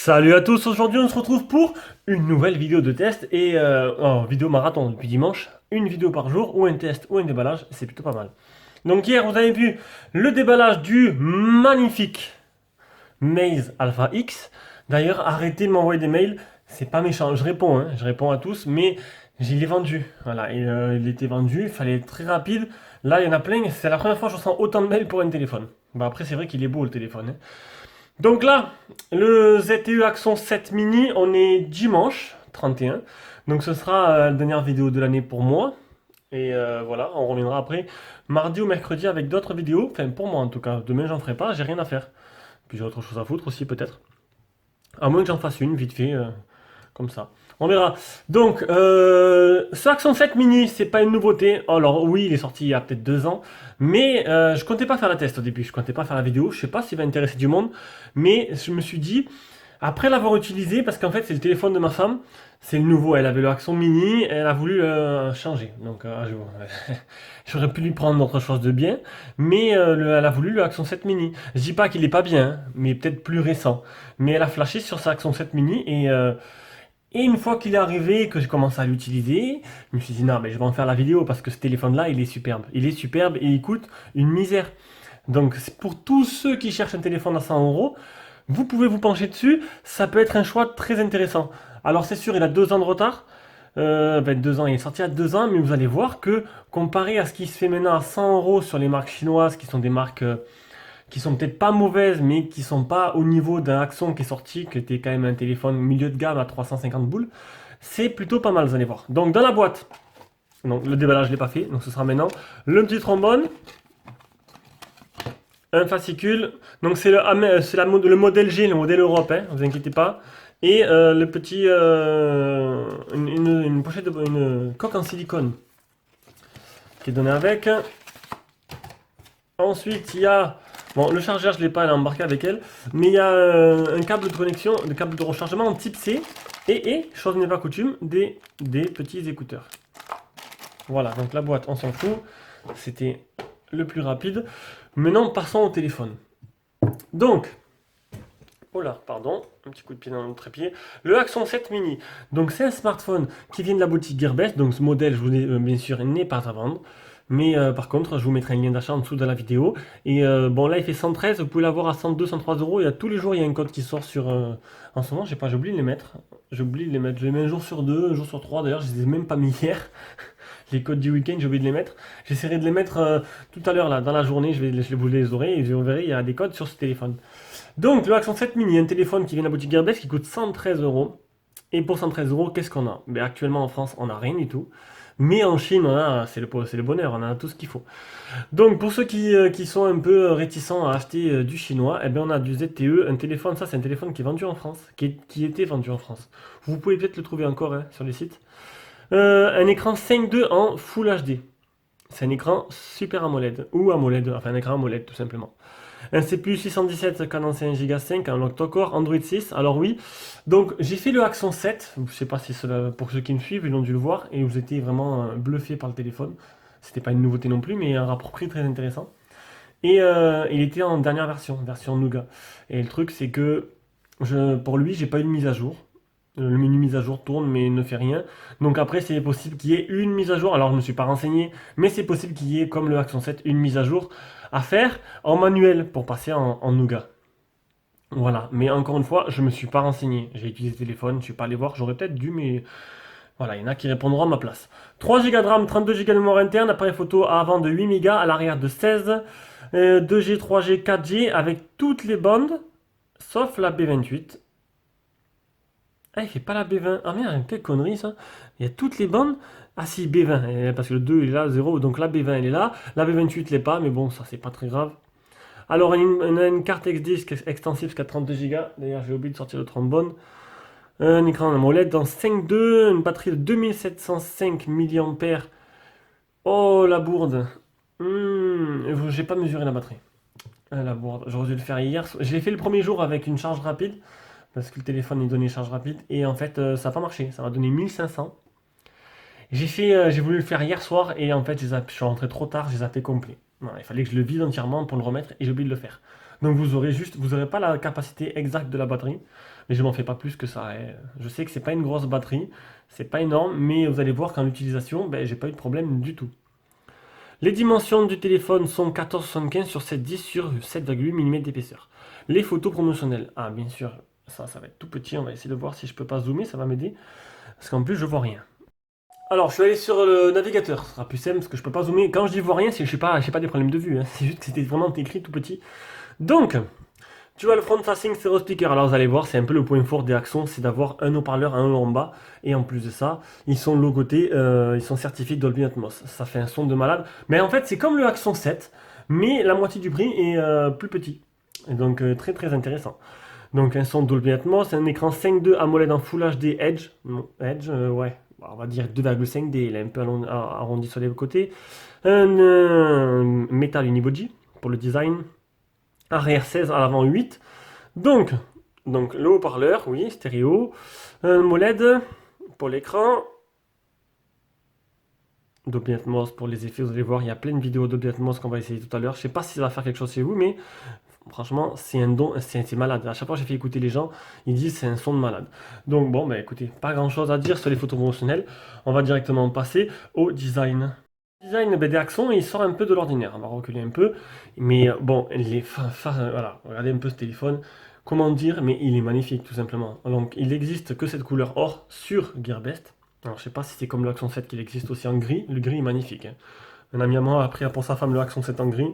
Salut à tous, aujourd'hui on se retrouve pour une nouvelle vidéo de test et vidéo marathon depuis dimanche, une vidéo par jour ou un test ou un déballage, c'est plutôt pas mal. Donc hier vous avez vu le déballage du magnifique Maze Alpha X. D'ailleurs arrêtez de m'envoyer des mails, c'est pas méchant, je réponds, hein, je réponds à tous, mais je l'ai vendu. Voilà, il était vendu, il fallait être très rapide. Là il y en a plein, c'est la première fois que je ressens autant de mails pour un téléphone. Bah après c'est vrai qu'il est beau le téléphone, hein. Donc là, le ZTE Axon 7 Mini, on est dimanche 31. Donc ce sera la dernière vidéo de l'année pour moi. Et voilà, on reviendra après mardi ou mercredi avec d'autres vidéos. Enfin pour moi en tout cas. Demain j'en ferai pas, j'ai rien à faire. Puis j'ai autre chose à foutre aussi peut-être. À moins que j'en fasse une vite fait. Comme ça. On verra. Donc, ce Axon 7 Mini, c'est pas une nouveauté. Alors oui, il est sorti il y a peut-être 2 ans, mais je comptais pas faire la test au début. Je comptais pas faire la vidéo. Je sais pas s'il va intéresser du monde, mais je me suis dit, après l'avoir utilisé, parce qu'en fait c'est le téléphone de ma femme, c'est le nouveau. Elle avait le Axon Mini, et elle a voulu changer. Donc, j'aurais pu lui prendre autre chose de bien, mais elle a voulu le Axon 7 Mini. Je dis pas qu'il est pas bien, hein, mais peut-être plus récent. Mais elle a flashé sur sa Axon 7 Mini et une fois qu'il est arrivé et que j'ai commencé à l'utiliser, je me suis dit non mais je vais en faire la vidéo parce que ce téléphone-là il est superbe. Il est superbe et il coûte une misère. Donc c'est pour tous ceux qui cherchent un téléphone à 100 euros, vous pouvez vous pencher dessus, ça peut être un choix très intéressant. Alors c'est sûr il a 2 ans de retard, 2 ans, il est sorti à 2 ans, mais vous allez voir que comparé à ce qui se fait maintenant à 100 euros sur les marques chinoises qui sont des marques qui sont peut-être pas mauvaises, mais qui sont pas au niveau d'un Axon qui est sorti, qui était quand même un téléphone milieu de gamme à 350 boules. C'est plutôt pas mal, vous allez voir. Donc dans la boîte, donc le déballage je l'ai pas fait, donc ce sera maintenant le petit trombone, un fascicule, donc le modèle G, le modèle Europe, hein, vous inquiétez pas, et le petit une pochette une coque en silicone qui est donnée avec. Ensuite, il y a. Bon, le chargeur, je ne l'ai pas, elle est embarquée avec elle. Mais il y a un câble de connexion, un câble de rechargement en type C. Chose n'est pas coutume, des petits écouteurs. Voilà, donc la boîte, on s'en fout. C'était le plus rapide. Maintenant, passons au téléphone. Donc, oh là, pardon, un petit coup de pied dans le trépied. Le Axon 7 Mini. Donc, c'est un smartphone qui vient de la boutique Gearbest. Donc, ce modèle, je vous ai, bien sûr, n'est pas à vendre. Mais par contre, je vous mettrai un lien d'achat en dessous de la vidéo. Et bon, là, il fait 113. Vous pouvez l'avoir à 102, 103 euros. Il y a tous les jours, il y a un code qui sort sur. En ce moment, je sais pas, j'oublie de les mettre. J'oublie de les mettre. Je les mets un jour sur deux, un jour sur trois. D'ailleurs, je les ai même pas mis hier. Les codes du week-end, j'ai oublié de les mettre. J'essaierai de les mettre tout à l'heure, là, dans la journée. Je vous les aurai et vous verrez, il y a des codes sur ce téléphone. Donc, le Axon 7 Mini, un téléphone qui vient de la boutique Gearbest qui coûte 113 euros. Et pour 113 euros, qu'est-ce qu'on a? Ben, actuellement en France, on n'a rien du tout. Mais en Chine, c'est le bonheur, on a tout ce qu'il faut. Donc pour ceux qui sont un peu réticents à acheter du chinois, eh bien, on a du ZTE, un téléphone, ça c'est un téléphone qui est vendu en France, qui était vendu en France. Vous pouvez peut-être le trouver encore hein, sur les sites. Un écran 5.2 en Full HD. C'est un écran Super AMOLED, ou AMOLED, enfin un écran AMOLED tout simplement. Un CPU 617 cadencé 1 Go 5, un octa-core, Android 6. Alors oui, donc j'ai fait le Axon 7. Je ne sais pas si cela, pour ceux qui me suivent, ils ont dû le voir et vous étiez vraiment bluffé par le téléphone. C'était pas une nouveauté non plus, mais un rapport prix très intéressant. Et il était en dernière version Nougat. Et le truc, c'est que pour lui, j'ai pas eu de mise à jour. Le menu mise à jour tourne mais ne fait rien. Donc après, c'est possible qu'il y ait une mise à jour. Alors je ne me suis pas renseigné, mais c'est possible qu'il y ait, comme le Axon 7, une mise à jour à faire en manuel pour passer en Nougat. Voilà, mais encore une fois, je ne me suis pas renseigné. J'ai utilisé le téléphone, je ne suis pas allé voir, j'aurais peut-être dû, mais voilà, il y en a qui répondront à ma place. 3 Go de RAM, 32 Go de mémoire interne, appareil photo à avant de 8 Go, à l'arrière de 16, 2G, 3G, 4G, avec toutes les bandes, sauf la B28. Ah, il fait pas la B20. Ah merde, quelle connerie ça. Il y a toutes les bandes. Ah si, B20, parce que le 2 il est là, 0, donc la B20 elle est là. La B28 l'est pas, mais bon, ça c'est pas très grave. Alors, on a une carte XD extensive jusqu'à 32 Go. D'ailleurs, j'ai oublié de sortir le trombone. Un écran AMOLED dans 5.2, une batterie de 2705 mAh. Oh la bourde. J'ai pas mesuré la batterie. Ah, la bourde. J'aurais dû le faire hier. Je l'ai fait le premier jour avec une charge rapide. Parce que le téléphone il donnait charge rapide. Et en fait, ça n'a pas marché. Ça m'a donné 1500. J'ai voulu le faire hier soir. Et en fait, je suis rentré trop tard. J'ai zappé complet. Voilà, il fallait que je le vide entièrement pour le remettre. Et j'ai oublié de le faire. Donc vous aurez pas la capacité exacte de la batterie, mais je m'en fais pas plus que ça, hein. Je sais que c'est pas une grosse batterie, c'est pas énorme, mais vous allez voir qu'en utilisation, ben, j'ai pas eu de problème du tout. Les dimensions du téléphone sont 14,75 sur 7,10 sur 7,8 mm d'épaisseur. Les photos promotionnelles, ah bien sûr, ça va être tout petit, on va essayer de voir si je peux pas zoomer, ça va m'aider, parce qu'en plus je vois rien. Alors, je suis allé sur le navigateur, ce sera plus simple parce que je peux pas zoomer. Quand je dis vois rien, c'est que j'ai pas des problèmes de vue, hein. C'est juste que c'était vraiment écrit tout petit. Donc, tu vois le front facing stereo speaker. Alors, vous allez voir, c'est un peu le point fort des Axon, c'est d'avoir un haut-parleur, un haut en bas. Et en plus de ça, ils sont logotés, ils sont certifiés Dolby Atmos. Ça fait un son de malade. Mais en fait, c'est comme le Axon 7, mais la moitié du prix est plus petit. Et donc, très très intéressant. Donc, un son Dolby Atmos, un écran 5.2 AMOLED en Full HD Edge. Non, Edge, ouais. Bon, on va dire 2,5D, il est un peu arrondi sur les côtés. Un Metal Uniboji pour le design. Arrière 16, à l'avant 8. Donc, donc le haut-parleur, oui, stéréo. Un MOLED pour l'écran. Dolby Atmos pour les effets, vous allez voir, il y a plein de vidéos Dolby Atmos qu'on va essayer tout à l'heure. Je sais pas si ça va faire quelque chose chez vous, mais franchement, c'est un don, c'est malade. À chaque fois que j'ai fait écouter les gens, ils disent c'est un son de malade. Donc bon, bah écoutez, pas grand chose à dire sur les photos promotionnelles. On va directement passer au design. Le design des Axon, il sort un peu de l'ordinaire. On va reculer un peu. Mais bon, voilà, regardez un peu ce téléphone. Comment dire, mais il est magnifique tout simplement. Donc il existe que cette couleur or sur Gearbest. Alors je sais pas si c'est comme le Axon 7 qu'il existe aussi en gris. Le gris est magnifique, hein. Un ami à moi a pris pour sa femme le Axon 7 en gris.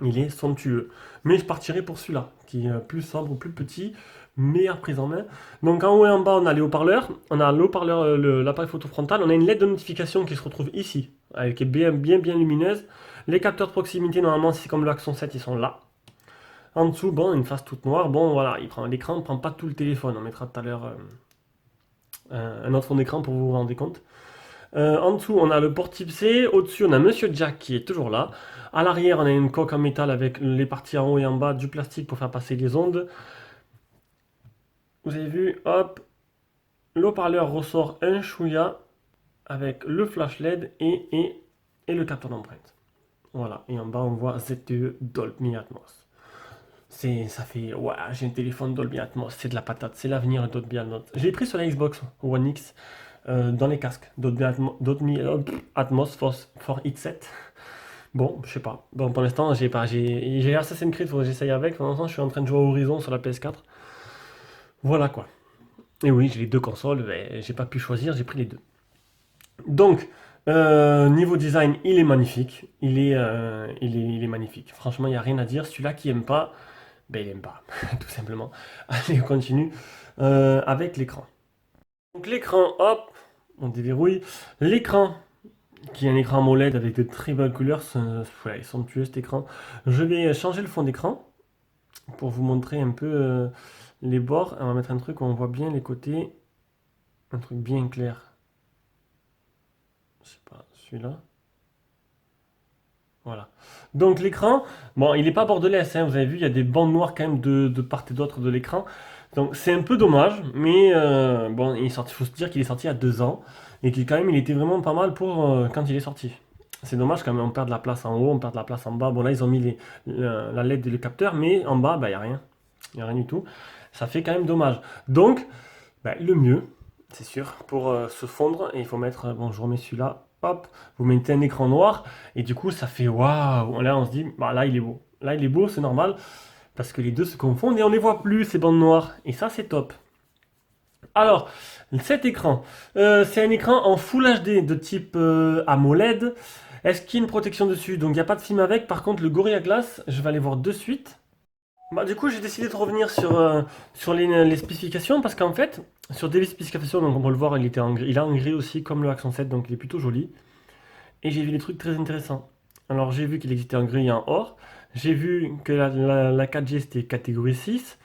Il est somptueux. Mais je partirai pour celui-là, qui est plus sobre, plus petit, meilleure prise en main. Donc en haut et en bas, on a les haut-parleurs. On a le haut-parleur, l'appareil photo frontal. On a une LED de notification qui se retrouve ici, qui est bien lumineuse. Les capteurs de proximité, normalement, si c'est comme le Axon 7, ils sont là. En dessous, bon, une face toute noire. Bon, voilà, il prend l'écran, ne prend pas tout le téléphone. On mettra tout à l'heure un autre fond d'écran pour vous vous rendre compte. En dessous, on a le port type C. Au-dessus, on a Monsieur Jack qui est toujours là. À l'arrière, on a une coque en métal avec les parties en haut et en bas du plastique pour faire passer les ondes. Vous avez vu, hop, l'haut-parleur ressort un chouïa avec le flash LED et le capteur d'empreinte. Voilà, et en bas, on voit ZTE Dolby Atmos. Ça fait, ouais, j'ai un téléphone Dolby Atmos, c'est de la patate, c'est l'avenir Dolby Atmos. J'ai pris sur la Xbox One X dans les casques Dolby Atmos for X7. Bon, je sais pas. Bon, pour l'instant, j'ai Assassin's Creed, faut que j'essaye avec. Pour l'instant, je suis en train de jouer à Horizon sur la PS4. Voilà quoi. Et oui, j'ai les deux consoles, mais j'ai pas pu choisir, j'ai pris les deux. Donc, niveau design, il est magnifique. Il est magnifique. Franchement, il n'y a rien à dire. Celui-là qui aime pas, ben il aime pas, tout simplement. Allez, on continue avec l'écran. Donc l'écran, hop, on déverrouille. L'écran, qui est un écran AMOLED avec de très belles couleurs, ouais, somptueux cet écran. Je vais changer le fond d'écran pour vous montrer un peu les bords. On va mettre un truc où on voit bien les côtés, un truc bien clair. Je sais pas, celui-là. Voilà. Donc l'écran, bon, il n'est pas borderless, hein, vous avez vu, il y a des bandes noires quand même de part et d'autre de l'écran. Donc c'est un peu dommage, mais bon, il faut se dire qu'il est sorti il y a 2 ans et qu'il quand même il était vraiment pas mal pour quand il est sorti. C'est dommage quand même, on perd de la place en haut, on perd de la place en bas. Bon là ils ont mis la LED et le capteur, mais en bas, bah, il n'y a rien. Il n'y a rien du tout. Ça fait quand même dommage. Donc, bah, le mieux, c'est sûr, pour se fondre, et il faut mettre, bon je remets celui-là, hop, vous mettez un écran noir, et du coup ça fait waouh. Là on se dit, bah là il est beau. Là il est beau, c'est normal, parce que les deux se confondent et on ne les voit plus ces bandes noires. Et ça c'est top. Alors, cet écran, c'est un écran en Full HD de type AMOLED. Est-ce qu'il y a une protection dessus? Donc il n'y a pas de film avec. Par contre, le Gorilla Glass, je vais aller voir de suite. Bah, du coup, j'ai décidé de revenir sur les spécifications parce qu'en fait, sur des spécifications, donc on peut le voir, il a en gris aussi, comme le Accent 7, donc il est plutôt joli. Et j'ai vu des trucs très intéressants. Alors, j'ai vu qu'il existait en gris et en or. J'ai vu que la 4G c'était catégorie 6.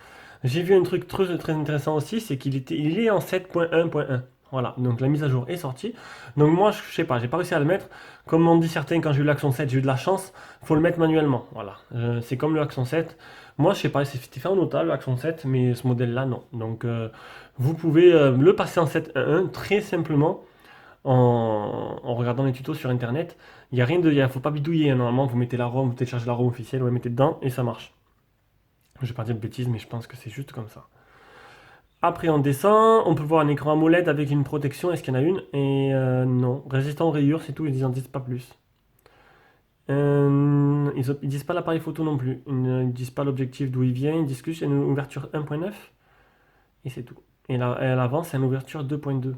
J'ai vu un truc très intéressant aussi, c'est il est en 7.1.1. Voilà, donc la mise à jour est sortie. Donc moi, je sais pas, j'ai pas réussi à le mettre. Comme on dit certains, quand j'ai eu l'Axon 7, j'ai eu de la chance. Faut le mettre manuellement. Voilà, c'est comme le Axon 7. Moi, je sais pas, c'était fait en OTA le Axon 7, mais ce modèle-là, non. Donc vous pouvez le passer en 7.1.1 très simplement en regardant les tutos sur internet. Il y a rien de, faut pas bidouiller, hein. Normalement, vous mettez la ROM, vous téléchargez la ROM officielle, vous la mettez dedans et ça marche. Je vais pas dire de bêtises, mais je pense que c'est juste comme ça. Après, on descend, on peut voir un écran AMOLED avec une protection. Est-ce qu'il y en a une? Et non. Résistant aux rayures, c'est tout, ils en disent pas plus. Ils disent pas l'appareil photo non plus. Ils ne disent pas l'objectif d'où il vient. Ils disent que c'est une ouverture 1.9 et c'est tout. Et là, à l'avant, c'est une ouverture 2.2.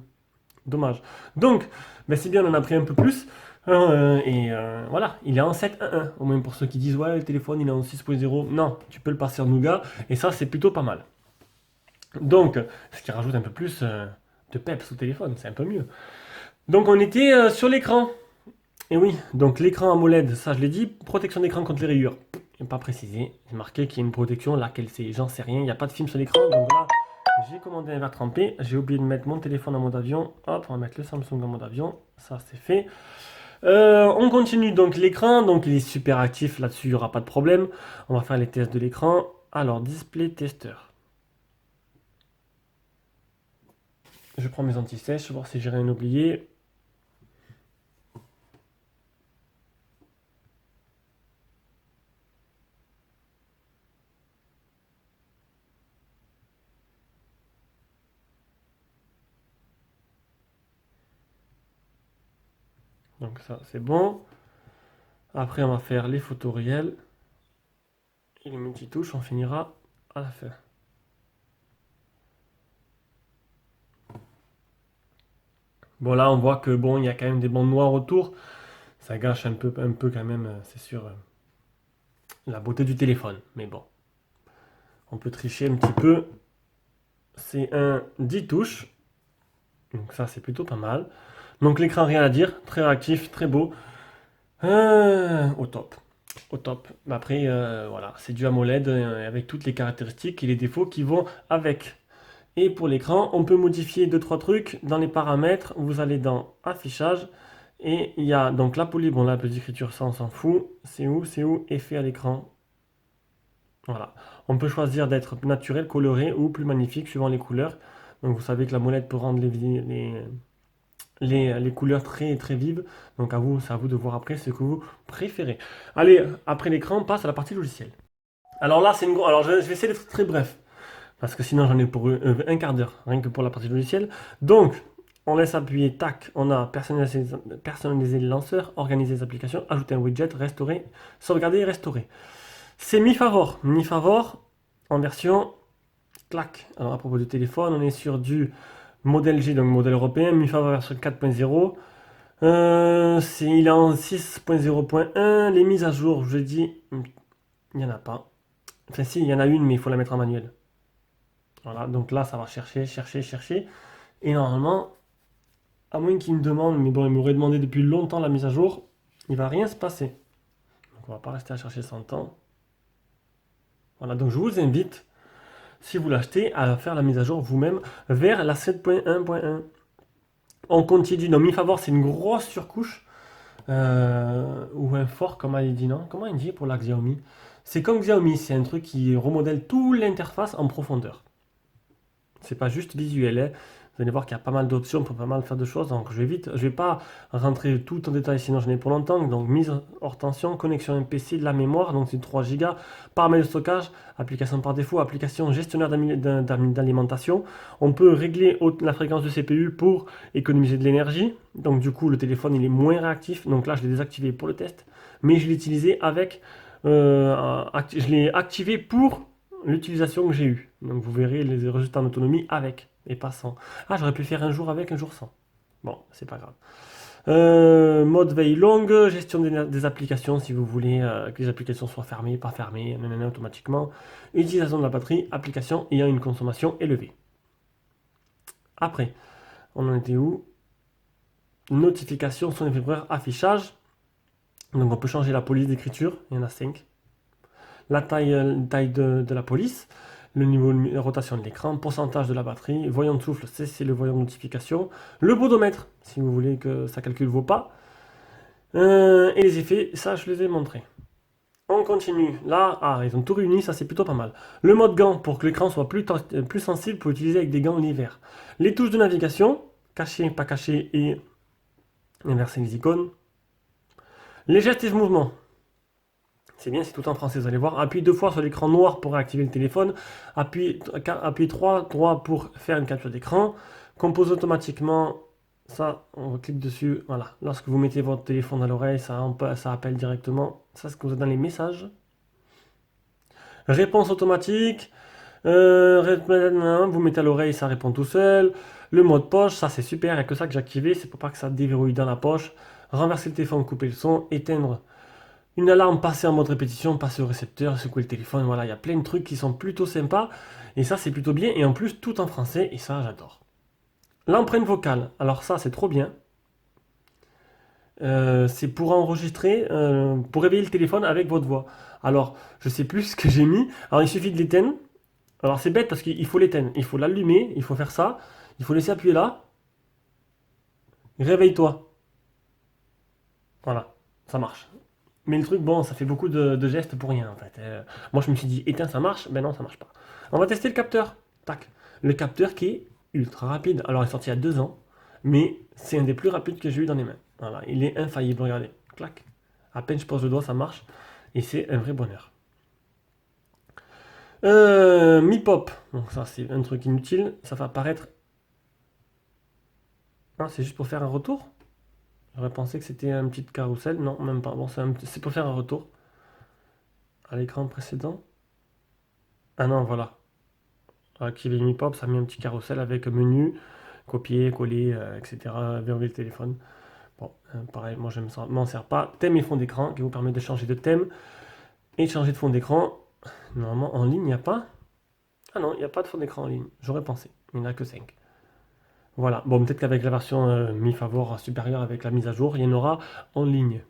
Dommage. Donc, ben c'est bien, on en a pris un peu plus. Voilà, il est en 7.1.1. Au moins pour ceux qui disent, ouais, le téléphone, il est en 6.0. Non, tu peux le passer en Nougat. Et ça, c'est plutôt pas mal. Donc, ce qui rajoute un peu plus de peps au téléphone, c'est un peu mieux. Donc, on était sur l'écran. Et oui, donc l'écran AMOLED, ça je l'ai dit, protection d'écran contre les rayures. Il n'est pas précisé, c'est marqué qu'il y a une protection, laquelle c'est, j'en sais rien, il n'y a pas de film sur l'écran, donc voilà. J'ai commandé un verre trempé, j'ai oublié de mettre mon téléphone en mode avion. Hop, on va mettre le Samsung en mode avion, ça c'est fait. On continue donc l'écran, donc il est super actif, là-dessus il n'y aura pas de problème. On va faire les tests de l'écran. Alors, display tester. Je prends mes anti-sèches, voir si j'ai rien oublié. Donc ça c'est bon. Après on va faire les photos réelles. Et les multitouches, on finira à la fin. Bon là on voit que bon il y a quand même des bandes noires autour. Ça gâche un peu quand même, c'est sûr, la beauté du téléphone. Mais bon, on peut tricher un petit peu. C'est un 10 touches. Donc ça c'est plutôt pas mal. Donc l'écran rien à dire, très réactif, très beau. Au top. Au top. Mais après, voilà, c'est du AMOLED avec toutes les caractéristiques et les défauts qui vont avec. Et pour l'écran, on peut modifier deux trois trucs. Dans les paramètres, vous allez dans affichage. Et il y a donc la police, bon la petite écriture, ça on s'en fout. C'est où? C'est où? Effet à l'écran. Voilà. On peut choisir d'être naturel, coloré ou plus magnifique suivant les couleurs. Donc vous savez que la molette peut rendre les couleurs très très vives. Donc à vous, c'est à vous de voir après ce que vous préférez. Allez, après l'écran, on passe à la partie logicielle. Alors là, c'est une grosse. Alors je vais essayer d'être très bref. Parce que sinon j'en ai pour un quart d'heure, rien que pour la partie logicielle. Donc, on laisse appuyer, tac, on a personnaliser le lanceur, organiser les applications, ajouter un widget, restaurer, sauvegarder et restaurer. C'est Mi Favor. Mi Favor en version clac. Alors à propos du téléphone, on est sur du modèle G, donc modèle européen, Mi Favor version 4.0. Il est en 6.0.1. Les mises à jour, je dis, il n'y en a pas. Enfin si, il y en a une, mais il faut la mettre en manuel. Voilà, donc là, ça va chercher, chercher, chercher. Et normalement, à moins qu'il me demande, mais bon, il m'aurait demandé depuis longtemps la mise à jour, il va rien se passer. Donc on va pas rester à chercher son temps. Voilà, donc je vous invite, si vous l'achetez, à faire la mise à jour vous-même vers la 7.1.1. On continue. Non, Mi Favor, c'est une grosse surcouche. Ou un fort, comme il dit, non? Comment il dit pour la Xiaomi? C'est comme Xiaomi, c'est un truc qui remodèle toute l'interface en profondeur. C'est pas juste visuel, hein. Vous allez voir qu'il y a pas mal d'options pour pas mal faire de choses. Donc je vais pas rentrer tout en détail, sinon j'en ai pour longtemps. Donc mise hors tension, connexion MPC, de la mémoire, donc c'est 3 Go, paramètres de stockage, application par défaut, application gestionnaire d'alimentation. On peut régler la fréquence de CPU pour économiser de l'énergie. Donc du coup le téléphone il est moins réactif. Donc là je l'ai désactivé pour le test, mais je l'ai utilisé avec, je l'ai activé pour l'utilisation que j'ai eue. Donc vous verrez les résultats en autonomie avec et pas sans. Ah, j'aurais pu faire un jour avec, un jour sans. Bon, c'est pas grave. Mode veille longue, gestion des applications si vous voulez que les applications soient fermées, pas fermées, nanana, automatiquement. Utilisation de la batterie, application ayant une consommation élevée. Après, on en était où? Notification, son vibreur, affichage. Donc on peut changer la police d'écriture, il y en a 5. La taille de la police, le niveau de rotation de l'écran, pourcentage de la batterie, voyant de souffle, c'est le voyant de notification, le bodomètre, si vous voulez que ça calcule vos pas, et les effets, ça je les ai montrés. On continue. Là, ils ont tout réuni, ça c'est plutôt pas mal. Le mode gant pour que l'écran soit plus sensible pour utiliser avec des gants l'hiver. Les touches de navigation, caché, pas caché et inverser les icônes. Les gestes et mouvements. C'est bien, c'est tout en français, vous allez voir. Appuie 2 fois sur l'écran noir pour réactiver le téléphone. Appuie 3 pour faire une capture d'écran. Compose automatiquement. Ça, on clique dessus. Voilà. Lorsque vous mettez votre téléphone à l'oreille, ça appelle directement. Ça, c'est ce que vous êtes dans les messages. Réponse automatique. Vous mettez à l'oreille, ça répond tout seul. Le mode poche, ça c'est super. Il n'y a que ça que j'ai activé. C'est pour pas que ça déverrouille dans la poche. Renverser le téléphone, couper le son, éteindre. Une alarme, passer en mode répétition, passer au récepteur, secouer le téléphone, voilà, il y a plein de trucs qui sont plutôt sympas, et ça c'est plutôt bien, et en plus tout en français, et ça j'adore. L'empreinte vocale, alors ça c'est trop bien. C'est pour enregistrer, pour réveiller le téléphone avec votre voix. Alors, je sais plus ce que j'ai mis, alors il suffit de l'éteindre, alors c'est bête parce qu'il faut l'éteindre, il faut l'allumer, il faut faire ça, il faut laisser appuyer là, réveille-toi, voilà, ça marche. Mais le truc, bon, ça fait beaucoup de gestes pour rien en fait. Moi je me suis dit, éteins, ça marche. Ben non, ça marche pas. On va tester le capteur. Tac. Le capteur qui est ultra rapide. Alors il est sorti il y a 2 ans, mais c'est un des plus rapides que j'ai eu dans les mains. Voilà, il est infaillible, regardez. Clac. À peine je pose le doigt, ça marche. Et c'est un vrai bonheur. Mi Pop. Donc ça c'est un truc inutile. Ça va apparaître. Ah, c'est juste pour faire un retour. J'aurais pensé que c'était un petit carrousel. Non, même pas. Bon, c'est pour faire un retour à l'écran précédent. Ah non, voilà. Activer Mi Pop, ça met un petit carrousel avec menu, copier, coller, etc. Verrouiller le téléphone. Bon, pareil, moi je ne m'en sers pas. Thème et fond d'écran qui vous permet de changer de thème et de changer de fond d'écran. Normalement, en ligne, il n'y a pas. Ah non, il n'y a pas de fond d'écran en ligne. J'aurais pensé. Il n'y en a que 5. Voilà. Bon, peut-être qu'avec la version Mi Favor supérieure, avec la mise à jour, il y en aura en ligne.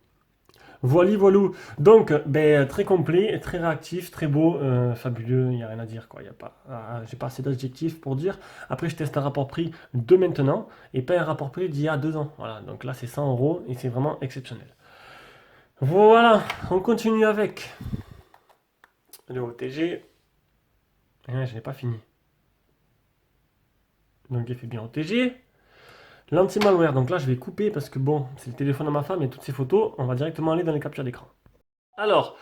Voilà, voilou. Donc, ben, très complet, très réactif, très beau, fabuleux, il n'y a rien à dire, quoi. Y a pas, j'ai pas assez d'adjectifs pour dire. Après, je teste un rapport prix de maintenant et pas un rapport prix d'il y a 2 ans. Voilà, donc là, c'est 100 euros et c'est vraiment exceptionnel. Voilà, on continue avec le OTG. Je n'ai pas fini. Donc, il fait bien OTG. L'anti-malware, donc là, je vais couper parce que bon, c'est le téléphone à ma femme et toutes ces photos, on va directement aller dans les captures d'écran. Alors,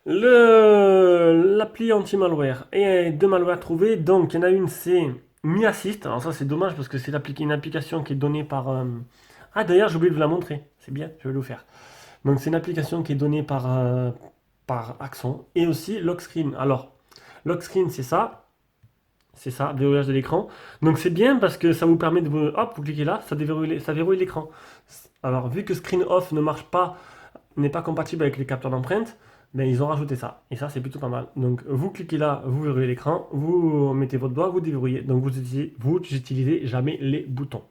l'appli anti-malware et 2 malwares trouvés. Donc, il y en a une, c'est MiAssist. Alors, ça, c'est dommage parce que c'est une application qui est donnée par. Ah, d'ailleurs, j'ai oublié de vous la montrer. C'est bien, je vais le faire. Donc, c'est une application qui est donnée par Axon et aussi Lockscreen. Alors, Lockscreen, c'est ça. C'est ça, verrouillage de l'écran. Donc, c'est bien parce que ça vous permet de. Hop, vous cliquez là, ça verrouille l'écran. Alors, vu que Screen Off ne marche pas, n'est pas compatible avec les capteurs d'empreinte, ben, ils ont rajouté ça. Et ça, c'est plutôt pas mal. Donc, vous cliquez là, vous verrouillez l'écran, vous mettez votre doigt, vous déverrouillez. Donc, vous n'utilisez jamais les boutons.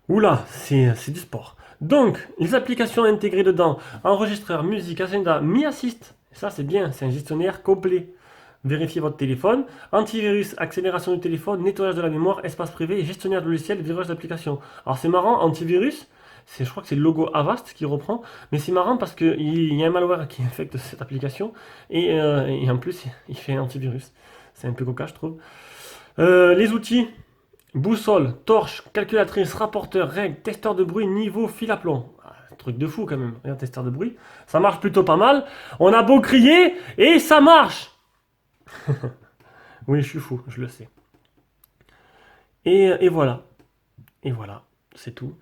Oula, c'est du sport. Donc, les applications intégrées dedans, enregistreur, musique, agenda, Mi Assist. Ça, c'est bien, c'est un gestionnaire complet. Vérifiez votre téléphone. Antivirus, accélération du téléphone, nettoyage de la mémoire, espace privé, gestionnaire de logiciel, verrouillage d'application. Alors, c'est marrant, antivirus, je crois que c'est le logo Avast qui reprend, mais c'est marrant parce qu'il y a un malware qui infecte cette application et en plus il fait un antivirus. C'est un peu cocasse, je trouve. Les outils, boussole, torche, calculatrice, rapporteur, règle, testeur de bruit, niveau, fil à plomb. Ah, truc de fou quand même, regarde, testeur de bruit. Ça marche plutôt pas mal. On a beau crier et ça marche. Oui, je suis fou, je le sais. Et voilà. Et voilà, c'est tout.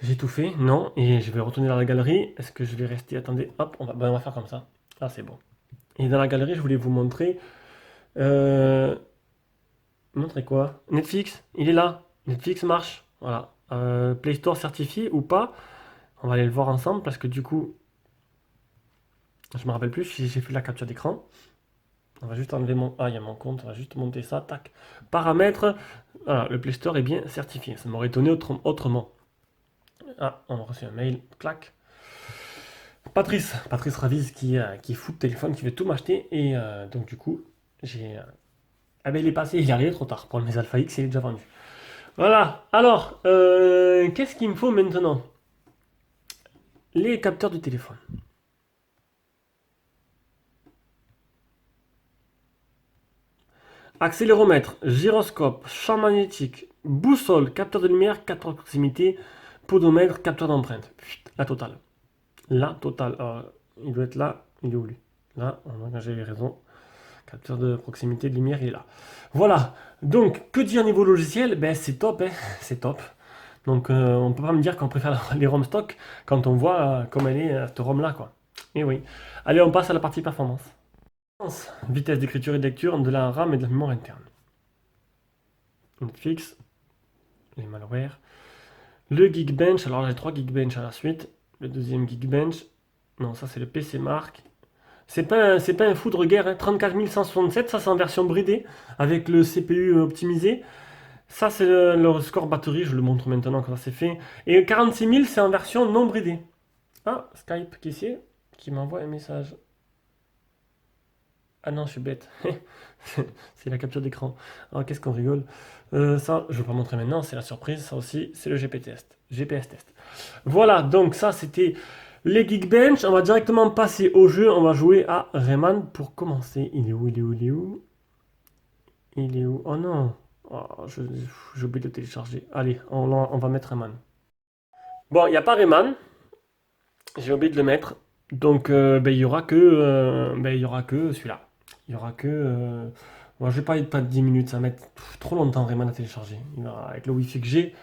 J'ai tout fait, non, et je vais retourner dans la galerie. Est-ce que je vais rester? Attendez, hop, on va faire comme ça. Ah, c'est bon. Et dans la galerie, je voulais vous montrer. Euh, montrer quoi? Netflix, il est là. Netflix marche. Voilà. Play Store certifié ou pas? On va aller le voir ensemble parce que du coup, je me rappelle plus si j'ai fait la capture d'écran. On va juste enlever mon. Ah, il y a mon compte, on va juste monter ça. Tac. Paramètres. Voilà, le Play Store est bien certifié. Ça m'aurait étonné autrement. Ah, on a reçu un mail. Clac. Patrice Ravise qui fout le téléphone, qui veut tout m'acheter. Et donc du coup, j'ai... Ah ben il est passé, il est arrivé trop tard. Pour le Mes Alpha X, il est déjà vendu. Voilà. Alors, qu'est-ce qu'il me faut maintenant? Les capteurs du téléphone. Accéléromètre, gyroscope, champ magnétique, boussole, capteur de lumière, capteur de proximité, podomètre, capteur d'empreinte. La totale. La totale. Il doit être là. Il est où lui? Là, j'avais raison. Capteur de proximité de lumière, il est là. Voilà. Donc, que dire niveau logiciel? Ben, c'est top, hein. C'est top. Donc, on peut pas me dire qu'on préfère les ROM stock quand on voit comme elle est, cette ROM là, quoi. Et oui. Allez, on passe à la partie performance. Vitesse d'écriture et de lecture de la RAM et de la mémoire interne. Netflix, les malwares. Le Geekbench, alors j'ai 3 Geekbench à la suite. Le deuxième Geekbench, non, ça c'est le PC Mark. C'est pas un fou de guerre, hein. 34167, ça c'est en version bridée, avec le CPU optimisé. Ça c'est le score batterie, je le montre maintenant quand ça c'est fait. Et 46000, c'est en version non bridée. Ah, Skype, qui c'est qui m'envoie un message. Ah non, je suis bête. C'est la capture d'écran. Alors qu'est-ce qu'on rigole. Ça, je ne vais pas montrer maintenant, c'est la surprise. Ça aussi, c'est le GPS test. Voilà, donc ça, c'était les Geekbench. On va directement passer au jeu. On va jouer à Rayman pour commencer. Il est où? Il est où? Il est où? Il est où? Oh non. Oh, j'ai oublié de le télécharger. Allez, on va mettre Rayman. Bon, il n'y a pas Rayman. J'ai oublié de le mettre. Donc, ben, il y aura que celui-là. Il y aura que. Moi, je vais pas être pas de 10 minutes, ça va mettre trop longtemps vraiment à télécharger. Avec le Wi-Fi que j'ai,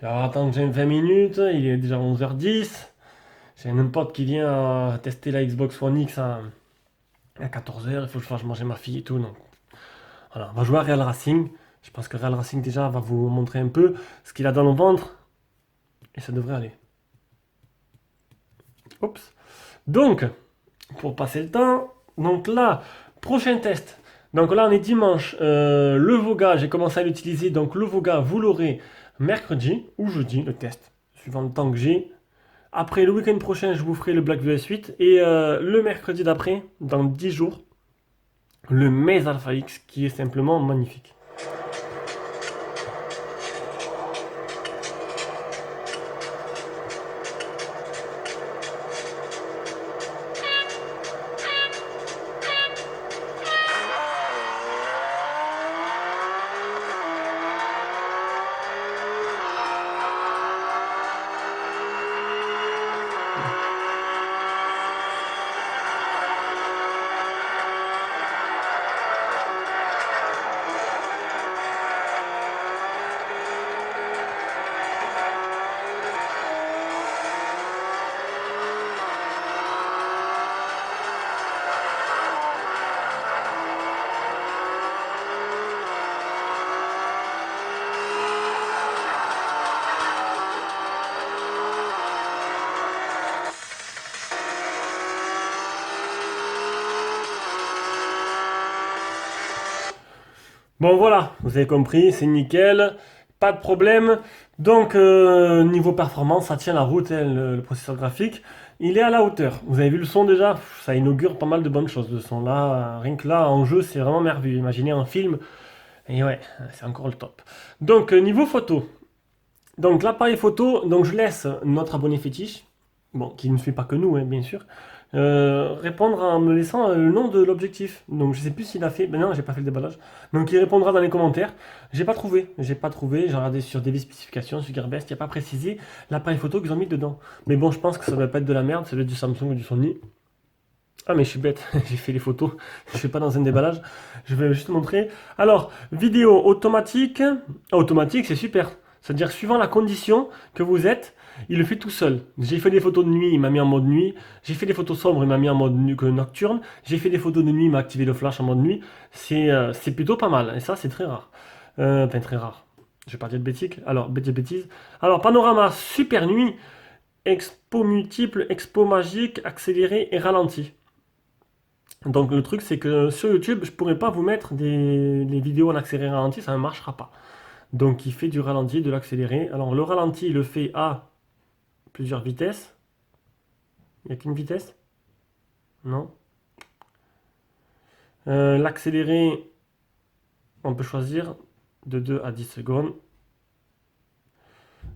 il va attendre que j'ai 20 minutes, il est déjà 11h10. J'ai un pote qui vient tester la Xbox One X à 14h, il faut que je fasse manger ma fille et tout. Donc, voilà, on va jouer à Real Racing. Je pense que Real Racing déjà va vous montrer un peu ce qu'il a dans le ventre. Et ça devrait aller. Oups. Donc, pour passer le temps, donc là, prochain test. Donc là, on est dimanche. Le Voga, j'ai commencé à l'utiliser. Donc le Voga, vous l'aurez mercredi ou jeudi, le test, suivant le temps que j'ai. Après, le week-end prochain, je vous ferai le Blackview S8. Et le mercredi d'après, dans 10 jours, le Maze Alpha X, qui est simplement magnifique. Bon voilà, vous avez compris, c'est nickel, pas de problème. Donc niveau performance, ça tient la route, hein, le processeur graphique. Il est à la hauteur. Vous avez vu le son déjà? Ça inaugure pas mal de bonnes choses. Le son là, rien que là, en jeu, c'est vraiment merveilleux. Imaginez un film, et ouais, c'est encore le top. Donc niveau photo. Donc l'appareil photo, donc je laisse notre abonné fétiche, bon, qui ne suit pas que nous, hein, bien sûr, répondre en me laissant le nom de l'objectif. Donc je sais plus s'il a fait, ben non, j'ai pas fait le déballage. Donc il répondra dans les commentaires. J'ai pas trouvé, j'ai regardé sur des spécifications, sur Gearbest, il n'y a pas précisé l'appareil photo qu'ils ont mis dedans. Mais bon, je pense que ça va pas être de la merde, c'est le du Samsung ou du Sony. Ah mais je suis bête, j'ai fait les photos, je fais pas dans un déballage, je vais juste montrer. Alors, vidéo automatique, automatique c'est super, c'est-à-dire suivant la condition que vous êtes, il le fait tout seul. J'ai fait des photos de nuit, il m'a mis en mode nuit, j'ai fait des photos sombres, il m'a mis en mode nocturne, j'ai fait des photos de nuit, il m'a activé le flash en mode nuit, c'est plutôt pas mal, et ça c'est très rare. Enfin très rare, je vais pas dire de bêtises, alors bêtises. Alors panorama super nuit, expo multiple, expo magique, accéléré et ralenti. Donc le truc c'est que sur YouTube, je pourrais pas vous mettre les vidéos en accéléré ralenti, ça ne marchera pas. Donc il fait du ralenti, et de l'accéléré. Alors le ralenti, il le fait à plusieurs vitesses. Il n'y a qu'une vitesse? Non. L'accéléré, on peut choisir de 2 à 10 secondes.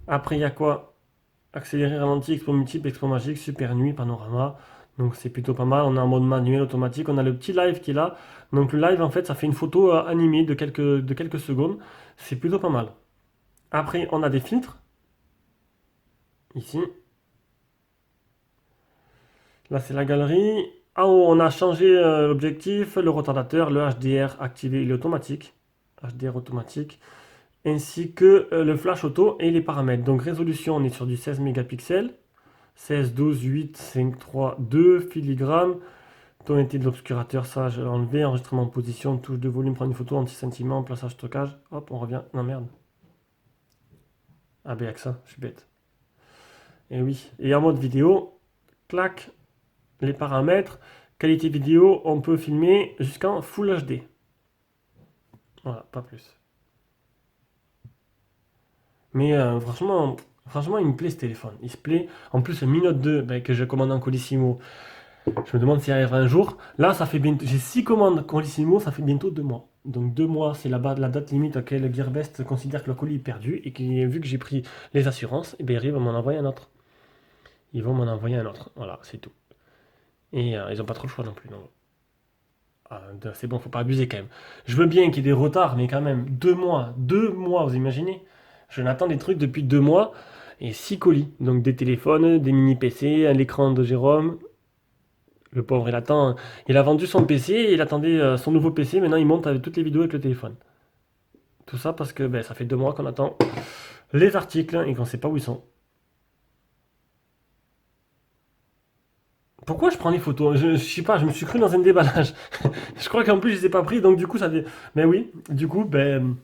Après il y a quoi? Accéléré, ralenti, expo multiple, expo magique, super nuit, panorama. Donc c'est plutôt pas mal. On est en mode manuel automatique. On a le petit live qui est là. Donc le live en fait ça fait une photo animée de quelques secondes. C'est plutôt pas mal. Après on a des filtres. Ici. Là, c'est la galerie. En haut, on a changé l'objectif, le retardateur, le HDR activé, il est automatique. HDR automatique. Ainsi que le flash auto et les paramètres. Donc résolution, on est sur du 16 mégapixels. 16, 12, 8, 5, 3, 2, filigrane. Tonalité de l'obscurateur, ça j'ai enlevé. Enregistrement en position, touche de volume, prendre une photo, anti-sentiment, plaçage, stockage. Hop, on revient. Non merde. Ah ben avec ça, je suis bête. Et oui. Et en mode vidéo, clac, les paramètres. Qualité vidéo, on peut filmer jusqu'en Full HD. Voilà, pas plus. Mais franchement, il me plaît ce téléphone. Il se plaît. En plus, le Mi Note 2 ben, que je commande en Colissimo, je me demande s'il arrivera un jour. Là, ça fait bientôt. J'ai 6 commandes Colissimo, ça fait bientôt 2 mois. Donc 2 mois, c'est la date limite à laquelle Gearbest considère que le colis est perdu et qui, vu que j'ai pris les assurances, eh ben, ils vont m'en envoyer un autre. Ils vont m'en envoyer un autre. Voilà, c'est tout. Et ils n'ont pas trop le choix non plus. Non. Ah, c'est bon, faut pas abuser quand même. Je veux bien qu'il y ait des retards, mais quand même, 2 mois, vous imaginez? Je n'attends des trucs depuis 2 mois et 6 colis. Donc des téléphones, des mini PC, l'écran de Jérôme. Le pauvre, il attend. Il a vendu son PC, il attendait son nouveau PC. Maintenant, il monte avec toutes les vidéos avec le téléphone. Tout ça parce que ben, ça fait 2 mois qu'on attend les articles et qu'on ne sait pas où ils sont. Pourquoi je prends les photos? Je sais pas, je me suis cru dans un déballage. Je crois qu'en plus, je les ai pas pris, donc du coup, ça fait. Mais oui, du coup, ben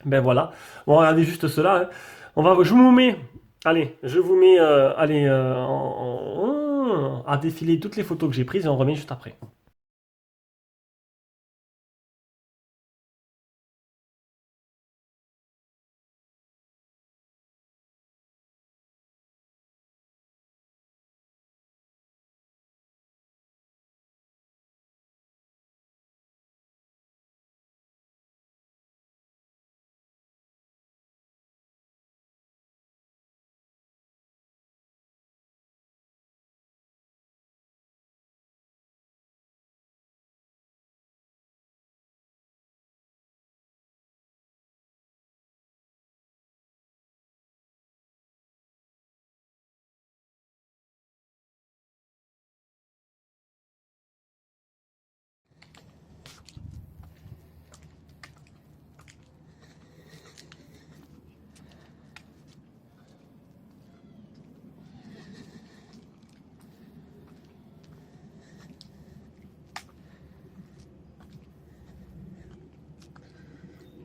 voilà. Bon, regardez juste cela, hein. Je vous mets. Allez, je vous mets allez, à défiler toutes les photos que j'ai prises et on revient juste après.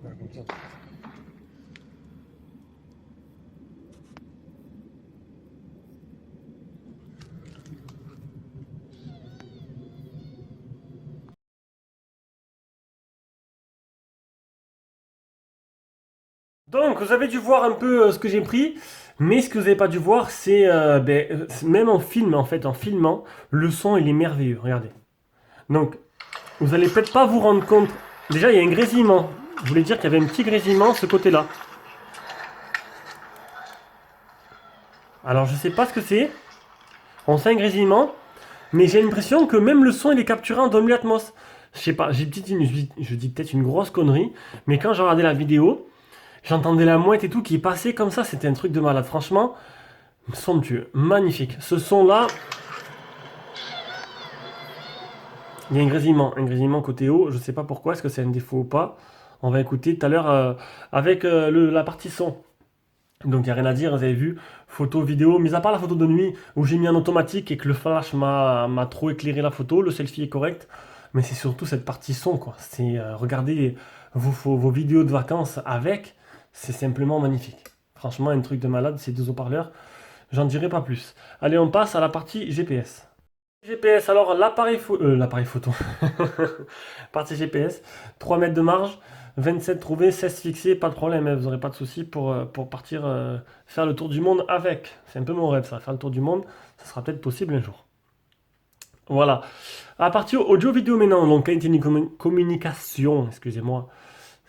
Voilà, comme ça. Donc, vous avez dû voir un peu ce que j'ai pris, mais ce que vous n'avez pas dû voir, c'est même en film, en fait, en filmant, le son il est merveilleux. Regardez. Donc, vous allez peut-être pas vous rendre compte. Déjà, il y a un grésillement. Je voulais dire qu'il y avait un petit grésillement de ce côté-là. Alors, je sais pas ce que c'est. On sent un grésillement, mais j'ai l'impression que même le son il est capturé en Dolby Atmos. Je sais pas, je dis peut-être une grosse connerie, mais quand j'ai regardé la vidéo, j'entendais la mouette et tout qui est passé comme ça, c'était un truc de malade. Franchement, somptueux, magnifique. Ce son-là, il y a un grésillement côté haut, je sais pas pourquoi, est-ce que c'est un défaut ou pas. On va écouter tout à l'heure avec la partie son. Donc il n'y a rien à dire, vous avez vu, photo, vidéo, mis à part la photo de nuit où j'ai mis en automatique et que le flash m'a trop éclairé la photo, le selfie est correct, mais c'est surtout cette partie son quoi. C'est regardez vos vidéos de vacances avec, c'est simplement magnifique. Franchement, un truc de malade, ces deux haut-parleurs, j'en dirai pas plus. Allez, on passe à la partie GPS. GPS, alors l'appareil photo. Partie GPS, 3 mètres de marge, 27 trouvés, 16 fixés, pas de problème, hein, vous n'aurez pas de soucis pour partir faire le tour du monde avec. C'est un peu mon rêve ça, faire le tour du monde, ça sera peut-être possible un jour. Voilà. À partir audio-vidéo maintenant, donc qualité de communication, excusez-moi,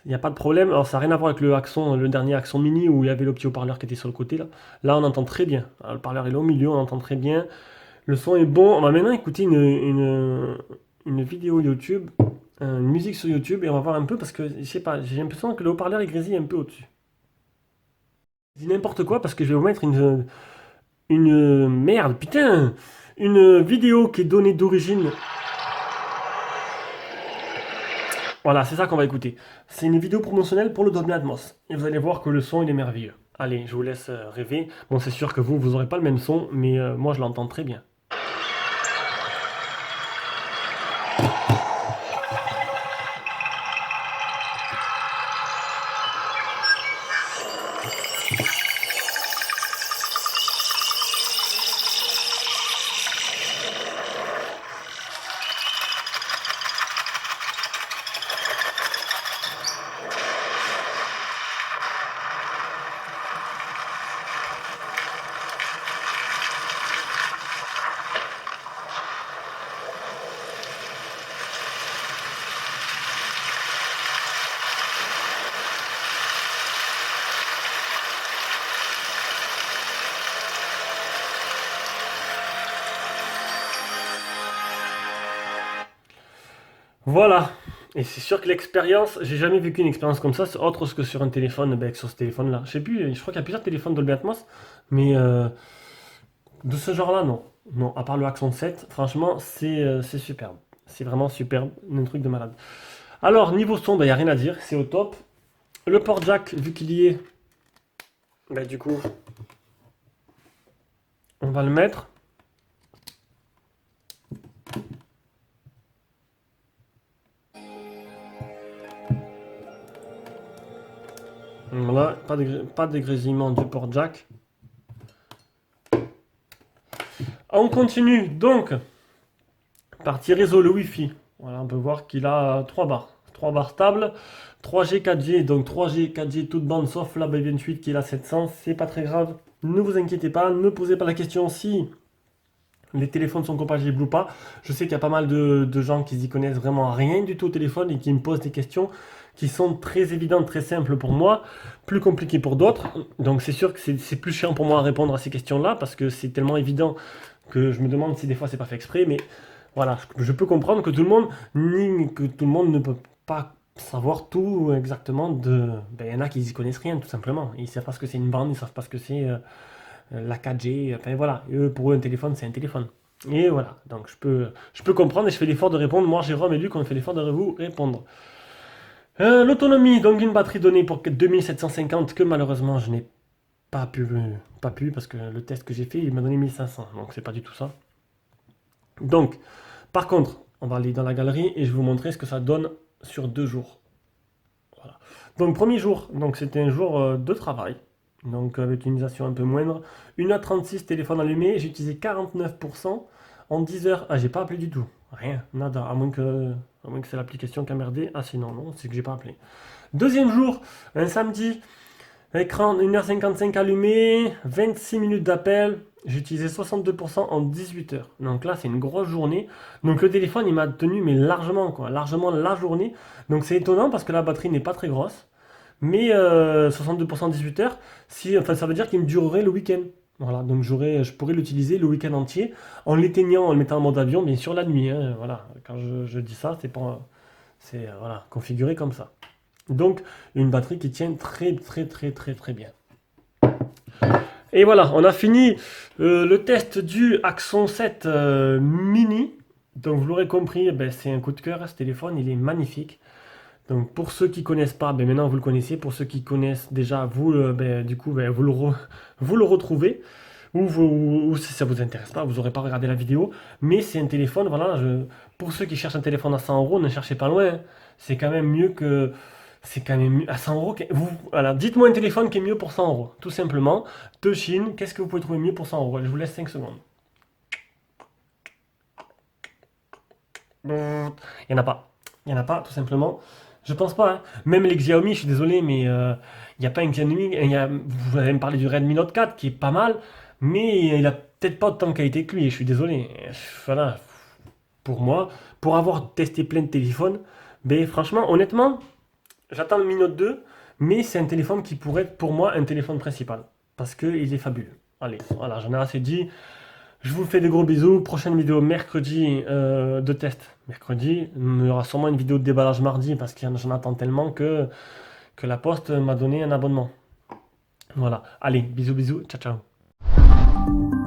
il n'y a pas de problème. Alors ça n'a rien à voir avec le dernier Axon Mini où il y avait le petit haut-parleur qui était sur le côté là. Là on entend très bien. Alors, le parleur est là au milieu, on entend très bien. Le son est bon. On va maintenant écouter une vidéo YouTube, une musique sur YouTube, et on va voir un peu parce que je sais pas, j'ai l'impression que le haut-parleur il grésille un peu au-dessus. Je dis n'importe quoi parce que je vais vous mettre une merde, putain, une vidéo qui est donnée d'origine. Voilà, c'est ça qu'on va écouter. C'est une vidéo promotionnelle pour le Dolby Atmos. Et vous allez voir que le son, il est merveilleux. Allez, je vous laisse rêver. Bon, c'est sûr que vous n'aurez pas le même son, mais moi, je l'entends très bien. Voilà. Et c'est sûr que l'expérience, j'ai jamais vécu une expérience comme ça, c'est autre que sur un téléphone, ben, que sur ce téléphone-là. Je sais plus, je crois qu'il y a plusieurs téléphones Dolby Atmos, mais de ce genre-là, non. Non, à part le Axon 7, franchement, c'est superbe. C'est vraiment superbe, un truc de malade. Alors, niveau son, il n'y a rien à dire, c'est au top. Le port jack, vu qu'il y est, ben, du coup, on va le mettre. Voilà, pas de grésillement du port jack. On continue donc. Partie réseau, le Wi-Fi. Voilà, on peut voir qu'il a 3 barres. 3 barres stables, 3G, 4G, donc 3G, 4G, toute bande sauf la B28 qui est la 700, c'est pas très grave. Ne vous inquiétez pas, ne posez pas la question si les téléphones sont compatibles ou pas. Je sais qu'il y a pas mal de gens qui y connaissent vraiment rien du tout au téléphone et qui me posent des questions qui sont très évidentes, très simples pour moi, plus compliquées pour d'autres. Donc c'est sûr que c'est plus chiant pour moi à répondre à ces questions-là parce que c'est tellement évident que je me demande si des fois c'est pas fait exprès, mais voilà, je peux comprendre que tout le monde, ni que tout le monde ne peut pas savoir tout exactement de. Ben, il y en a qui n'y connaissent rien, tout simplement. Ils savent pas ce que c'est une bande, ils savent pas ce que c'est la 4G. Enfin voilà, eux, pour eux, un téléphone, c'est un téléphone. Et voilà, donc je peux comprendre et je fais l'effort de répondre. Moi, Jérôme et Luc, on fait l'effort de vous répondre. L'autonomie, donc une batterie donnée pour 2750 que malheureusement je n'ai pas pu parce que le test que j'ai fait, il m'a donné 1500, donc c'est pas du tout ça. Donc, par contre, on va aller dans la galerie et je vais vous montrer ce que ça donne sur 2 jours. Voilà. Donc, premier jour, donc c'était un jour de travail, donc avec une utilisation un peu moindre. 1h36 téléphone allumé, j'ai utilisé 49%. En 10 heures, ah, j'ai pas appelé du tout. Rien, nada, à moins que c'est l'application qui a merdé. Ah, sinon, non, c'est que j'ai pas appelé. Deuxième jour, un samedi, écran 1h55 allumé, 26 minutes d'appel. J'ai utilisé 62% en 18 heures. Donc là, c'est une grosse journée. Donc le téléphone, il m'a tenu, mais largement, quoi. Largement la journée. Donc c'est étonnant parce que la batterie n'est pas très grosse. Mais 62% 18 heures, enfin, ça veut dire qu'il me durerait le week-end. Voilà, donc je pourrais l'utiliser le week-end entier en l'éteignant, en le mettant en mode avion, bien sûr la nuit, hein. Voilà, quand je dis ça, c'est voilà, configuré comme ça. Donc une batterie qui tient très très très très très bien. Et voilà, on a fini le test du Axon 7 mini. Donc vous l'aurez compris, ben, c'est un coup de cœur, ce téléphone, il est magnifique. Donc pour ceux qui connaissent pas, ben maintenant vous le connaissez. Pour ceux qui connaissent déjà, vous, ben, du coup, ben, vous le retrouvez. Ou si ça vous intéresse pas, vous n'aurez pas regardé la vidéo. Mais c'est un téléphone, voilà. Pour ceux qui cherchent un téléphone à 100 euros, ne cherchez pas loin, hein. C'est quand même mieux que. C'est quand même mieux. À 100 euros. Voilà, dites-moi un téléphone qui est mieux pour 100 euros. Tout simplement. De Chine, qu'est-ce que vous pouvez trouver mieux pour 100 euros? Je vous laisse 5 secondes. Il n'y en a pas. Il n'y en a pas, tout simplement. Je pense pas, hein. Même les Xiaomi, je suis désolé, mais il n'y a pas un Xiaomi. Vous avez me parlé du Redmi Note 4 qui est pas mal, mais il a peut-être pas autant de qualité que lui. Je suis désolé. Voilà, pour moi, pour avoir testé plein de téléphones, ben franchement, honnêtement, j'attends le Mi Note 2, mais c'est un téléphone qui pourrait être pour moi un téléphone principal. Parce qu'il est fabuleux. Allez, voilà, j'en ai assez dit. Je vous fais des gros bisous. Prochaine vidéo mercredi de test. Mercredi, il y aura sûrement une vidéo de déballage mardi parce que j'en attends tellement que la poste m'a donné un abonnement. Voilà. Allez, bisous, bisous. Ciao, ciao.